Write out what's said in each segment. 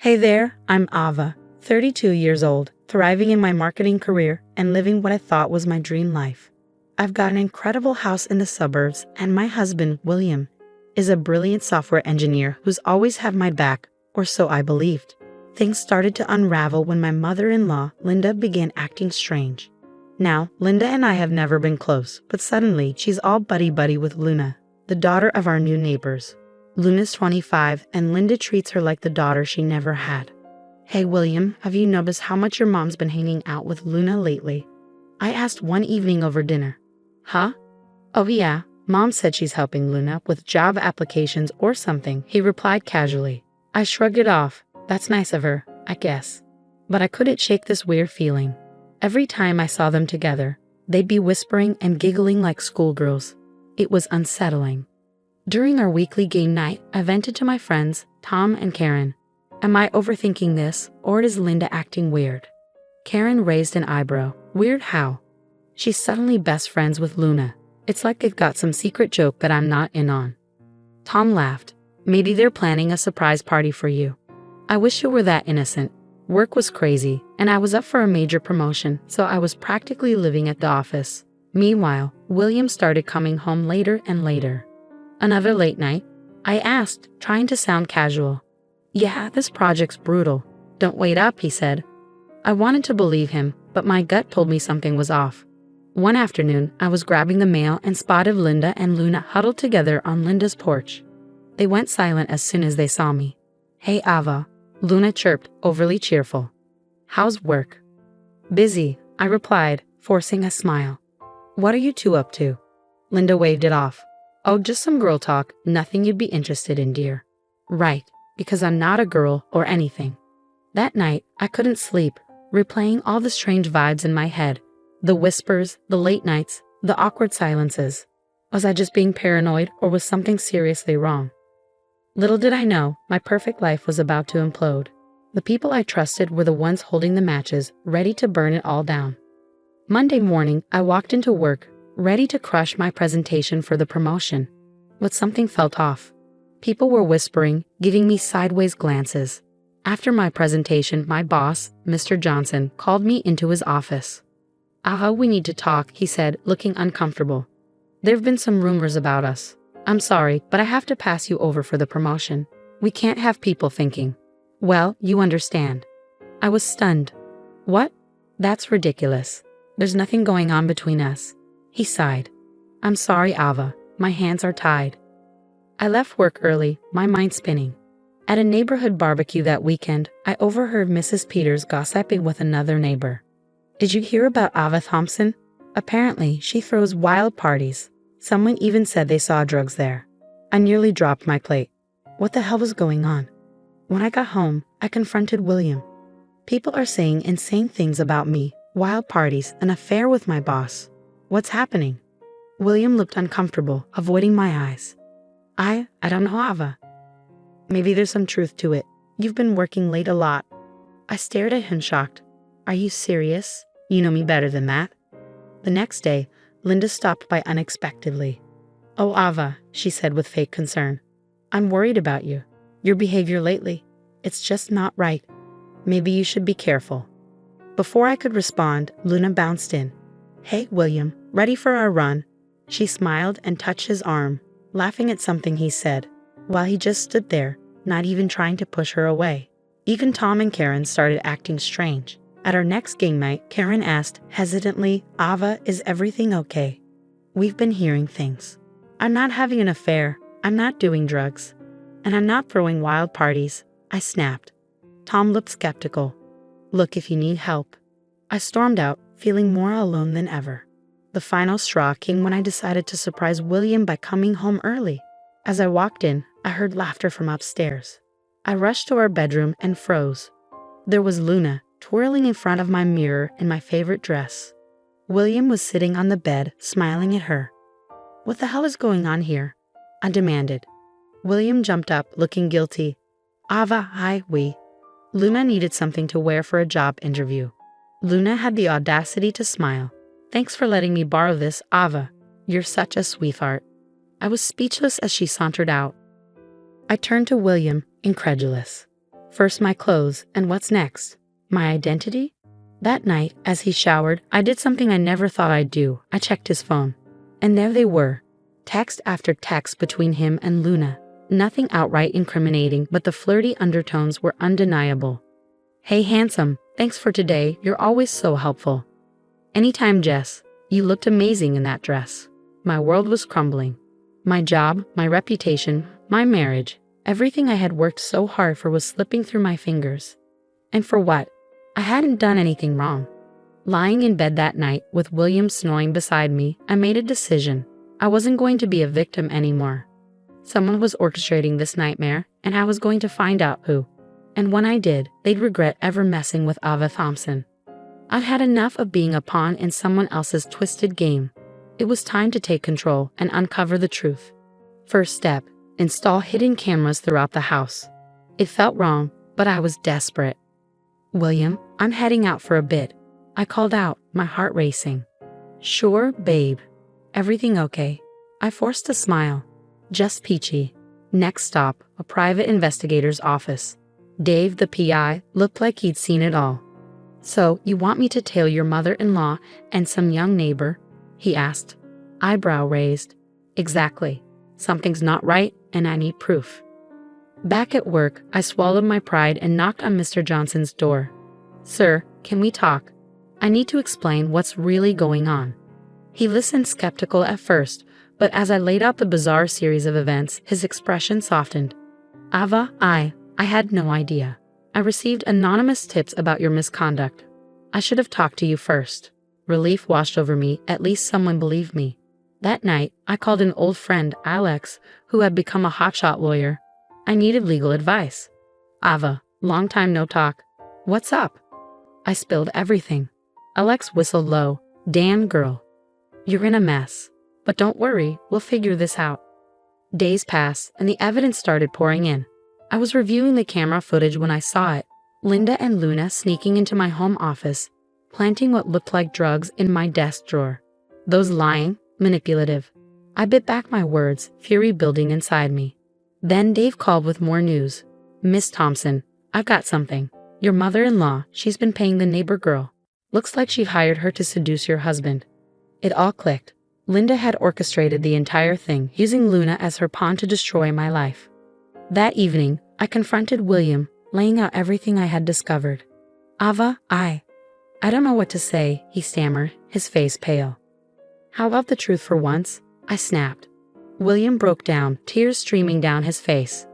Hey there, I'm Ava, 32 years old, thriving in my marketing career and living what I thought was my dream life. I've got an incredible house in the suburbs, and my husband, William, is a brilliant software engineer who's always had my back, or so I believed. Things started to unravel when my mother-in-law, Linda, began acting strange. Now, Linda and I have never been close, but suddenly she's all buddy-buddy with Luna, the daughter of our new neighbors. Luna's 25, and Linda treats her like the daughter she never had. Hey William, have you noticed how much your mom's been hanging out with Luna lately? I asked one evening over dinner. Huh? Oh yeah, Mom said she's helping Luna with job applications or something, he replied casually. I shrugged it off. That's nice of her, I guess. But I couldn't shake this weird feeling. Every time I saw them together, they'd be whispering and giggling like schoolgirls. It was unsettling. During our weekly game night, I vented to my friends, Tom and Karen. Am I overthinking this, or is Linda acting weird? Karen raised an eyebrow. Weird how? She's suddenly best friends with Luna. It's like they've got some secret joke that I'm not in on. Tom laughed. Maybe they're planning a surprise party for you. I wish it were that innocent. Work was crazy, and I was up for a major promotion, so I was practically living at the office. Meanwhile, William started coming home later and later. Another late night? I asked, trying to sound casual. Yeah, this project's brutal. Don't wait up, he said. I wanted to believe him, but my gut told me something was off. One afternoon, I was grabbing the mail and spotted Linda and Luna huddled together on Linda's porch. They went silent as soon as they saw me. Hey Ava, Luna chirped, overly cheerful. How's work? Busy, I replied, forcing a smile. What are you two up to? Linda waved it off. Oh, just some girl talk, nothing you'd be interested in, dear. Right, because I'm not a girl or anything. That night, I couldn't sleep, replaying all the strange vibes in my head. The whispers, the late nights, the awkward silences. Was I just being paranoid, or was something seriously wrong? Little did I know, my perfect life was about to implode. The people I trusted were the ones holding the matches, ready to burn it all down. Monday morning, I walked into work, ready to crush my presentation for the promotion. But something felt off. People were whispering, giving me sideways glances. After my presentation, my boss, Mr. Johnson, called me into his office. Aha, we need to talk, he said, looking uncomfortable. There've been some rumors about us. I'm sorry, but I have to pass you over for the promotion. We can't have people thinking. Well, you understand. I was stunned. What? That's ridiculous. There's nothing going on between us. He sighed. I'm sorry, Ava. My hands are tied. I left work early, my mind spinning. At a neighborhood barbecue that weekend, I overheard Mrs. Peters gossiping with another neighbor. Did you hear about Ava Thompson? Apparently, she throws wild parties. Someone even said they saw drugs there. I nearly dropped my plate. What the hell was going on? When I got home, I confronted William. People are saying insane things about me, wild parties, an affair with my boss. What's happening? William looked uncomfortable, avoiding my eyes. I don't know, Ava. Maybe there's some truth to it. You've been working late a lot. I stared at him shocked. Are you serious? You know me better than that. The next day, Linda stopped by unexpectedly. Oh, Ava, she said with fake concern. I'm worried about you. Your behavior lately. It's just not right. Maybe you should be careful. Before I could respond, Luna bounced in. Hey, William, ready for our run? She smiled and touched his arm, laughing at something he said, while he just stood there, not even trying to push her away. Even Tom and Karen started acting strange. At our next game night, Karen asked, hesitantly, Ava, is everything okay? We've been hearing things. I'm not having an affair, I'm not doing drugs, and I'm not throwing wild parties, I snapped. Tom looked skeptical. Look, if you need help. I stormed out, feeling more alone than ever. The final straw came when I decided to surprise William by coming home early. As I walked in, I heard laughter from upstairs. I rushed to our bedroom and froze. There was Luna, twirling in front of my mirror in my favorite dress. William was sitting on the bed, smiling at her. What the hell is going on here? I demanded. William jumped up, looking guilty. Ava, hi, Luna needed something to wear for a job interview. Luna had the audacity to smile. Thanks for letting me borrow this, Ava. You're such a sweetheart. I was speechless as she sauntered out. I turned to William, incredulous. First my clothes, and what's next? My identity? That night, as he showered, I did something I never thought I'd do. I checked his phone. And there they were. Text after text between him and Luna. Nothing outright incriminating, but the flirty undertones were undeniable. Hey handsome, thanks for today, you're always so helpful. Anytime, Jess. You looked amazing in that dress. My world was crumbling. My job, my reputation, my marriage, everything I had worked so hard for was slipping through my fingers. And for what? I hadn't done anything wrong. Lying in bed that night, with William snoring beside me, I made a decision. I wasn't going to be a victim anymore. Someone was orchestrating this nightmare, and I was going to find out who. And when I did, they'd regret ever messing with Ava Thompson. I'd had enough of being a pawn in someone else's twisted game. It was time to take control and uncover the truth. First step, install hidden cameras throughout the house. It felt wrong, but I was desperate. William, I'm heading out for a bit. I called out, my heart racing. Sure, babe. Everything okay? I forced a smile. Just peachy. Next stop, a private investigator's office. Dave, the PI, looked like he'd seen it all. So, you want me to tail your mother-in-law and some young neighbor? He asked. Eyebrow raised. Exactly. Something's not right, and I need proof. Back at work, I swallowed my pride and knocked on Mr. Johnson's door. Sir, can we talk? I need to explain what's really going on. He listened skeptical at first, but as I laid out the bizarre series of events, his expression softened. Ava, I had no idea. I received anonymous tips about your misconduct. I should have talked to you first. Relief washed over me, at least someone believed me. That night, I called an old friend, Alex, who had become a hotshot lawyer. I needed legal advice. Ava, long time no talk. What's up? I spilled everything. Alex whistled low. Damn girl. You're in a mess. But don't worry, we'll figure this out. Days passed, and the evidence started pouring in. I was reviewing the camera footage when I saw it. Linda and Luna sneaking into my home office, planting what looked like drugs in my desk drawer. Those lying, manipulative. I bit back my words, fury building inside me. Then Dave called with more news. Miss Thompson, I've got something. Your mother-in-law, she's been paying the neighbor girl. Looks like she hired her to seduce your husband. It all clicked. Linda had orchestrated the entire thing, using Luna as her pawn to destroy my life. That evening, I confronted William, laying out everything I had discovered. Ava, I don't know what to say, he stammered, his face pale. How about the truth for once? I snapped. William broke down, tears streaming down his face.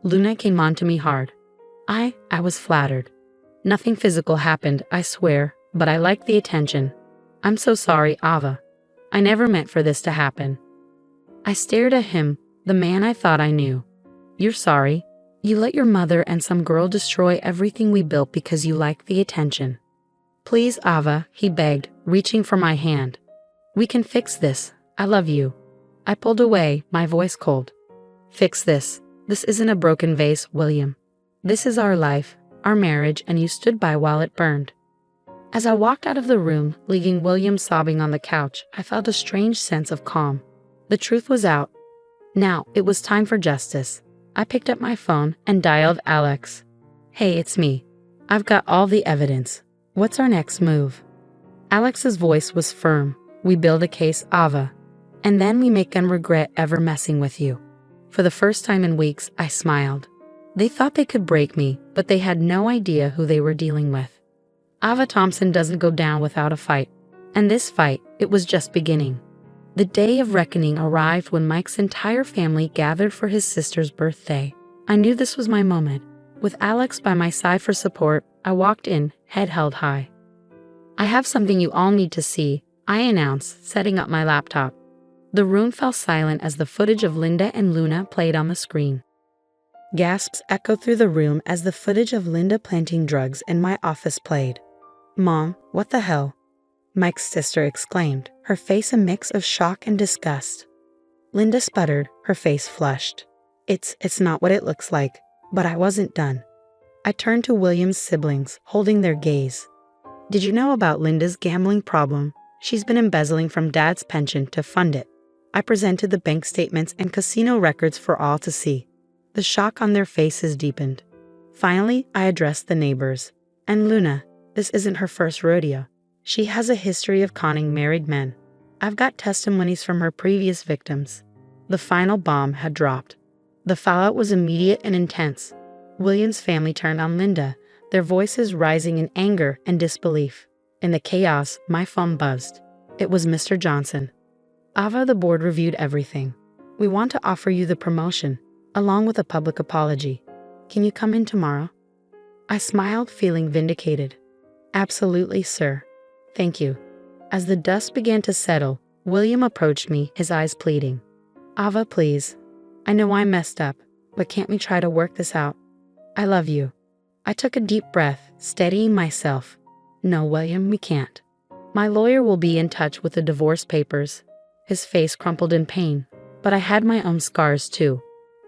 Luna came on to me hard. I was flattered. Nothing physical happened, I swear, but I liked the attention. I'm so sorry, Ava. I never meant for this to happen. I stared at him, the man I thought I knew. You're sorry. You let your mother and some girl destroy everything we built because you liked the attention. Please, Ava, he begged, reaching for my hand. We can fix this. I love you. I pulled away, my voice cold. Fix this. This isn't a broken vase, William. This is our life, our marriage, and you stood by while it burned. As I walked out of the room, leaving William sobbing on the couch, I felt a strange sense of calm. The truth was out. Now, it was time for justice. I picked up my phone and dialed Alex. Hey, it's me. I've got all the evidence. What's our next move? Alex's voice was firm. We build a case, Ava. And then we make them regret ever messing with you. For the first time in weeks, I smiled. They thought they could break me, but they had no idea who they were dealing with. Ava Thompson doesn't go down without a fight. And this fight, it was just beginning. The day of reckoning arrived when Mike's entire family gathered for his sister's birthday. I knew this was my moment. With Alex by my side for support, I walked in, head held high. I have something you all need to see, I announced, setting up my laptop. The room fell silent as the footage of Linda and Luna played on the screen. Gasps echoed through the room as the footage of Linda planting drugs in my office played. Mom, what the hell? Mike's sister exclaimed, her face a mix of shock and disgust. Linda sputtered, her face flushed. It's not what it looks like, but I wasn't done. I turned to William's siblings, holding their gaze. Did you know about Linda's gambling problem? She's been embezzling from Dad's pension to fund it. I presented the bank statements and casino records for all to see. The shock on their faces deepened. Finally, I addressed the neighbors. And Luna, this isn't her first rodeo. She has a history of conning married men. I've got testimonies from her previous victims. The final bomb had dropped. The fallout was immediate and intense. William's family turned on Linda, their voices rising in anger and disbelief. In the chaos, my phone buzzed. It was Mr. Johnson. Ava, the board reviewed everything. We want to offer you the promotion, along with a public apology. Can you come in tomorrow? I smiled, feeling vindicated. Absolutely, sir. Thank you. As the dust began to settle, William approached me, his eyes pleading. Ava, please. I know I messed up, but can't we try to work this out? I love you. I took a deep breath, steadying myself. No, William, we can't. My lawyer will be in touch with the divorce papers. His face crumpled in pain, but I had my own scars too.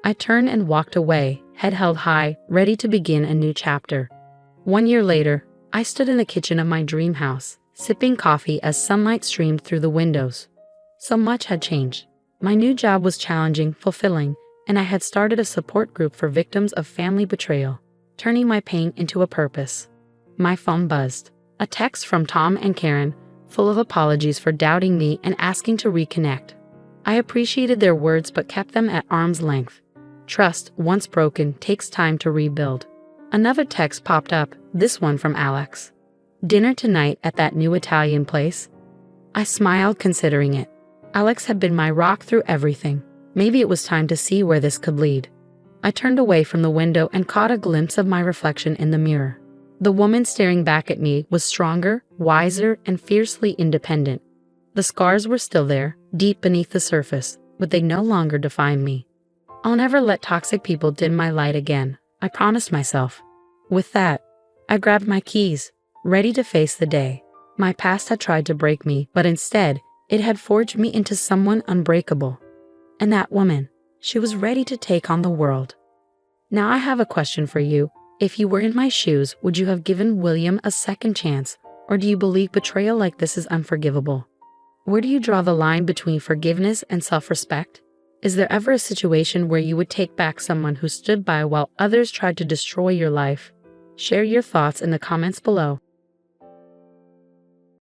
I turned and walked away, head held high, ready to begin a new chapter. 1 year later, I stood in the kitchen of my dream house, sipping coffee as sunlight streamed through the windows. So much had changed. My new job was challenging, fulfilling, and I had started a support group for victims of family betrayal, turning my pain into a purpose. My phone buzzed. A text from Tom and Karen, full of apologies for doubting me and asking to reconnect. I appreciated their words but kept them at arm's length. Trust, once broken, takes time to rebuild. Another text popped up, this one from Alex. Dinner tonight at that new Italian place? I smiled, considering it. Alex had been my rock through everything. Maybe it was time to see where this could lead. I turned away from the window and caught a glimpse of my reflection in the mirror. The woman staring back at me was stronger, wiser, and fiercely independent. The scars were still there, deep beneath the surface, but they no longer defined me. I'll never let toxic people dim my light again, I promised myself. With that, I grabbed my keys, ready to face the day. My past had tried to break me, but instead, it had forged me into someone unbreakable. And that woman, she was ready to take on the world. Now I have a question for you. If you were in my shoes, would you have given William a second chance, or do you believe betrayal like this is unforgivable? Where do you draw the line between forgiveness and self-respect? Is there ever a situation where you would take back someone who stood by while others tried to destroy your life? Share your thoughts in the comments below.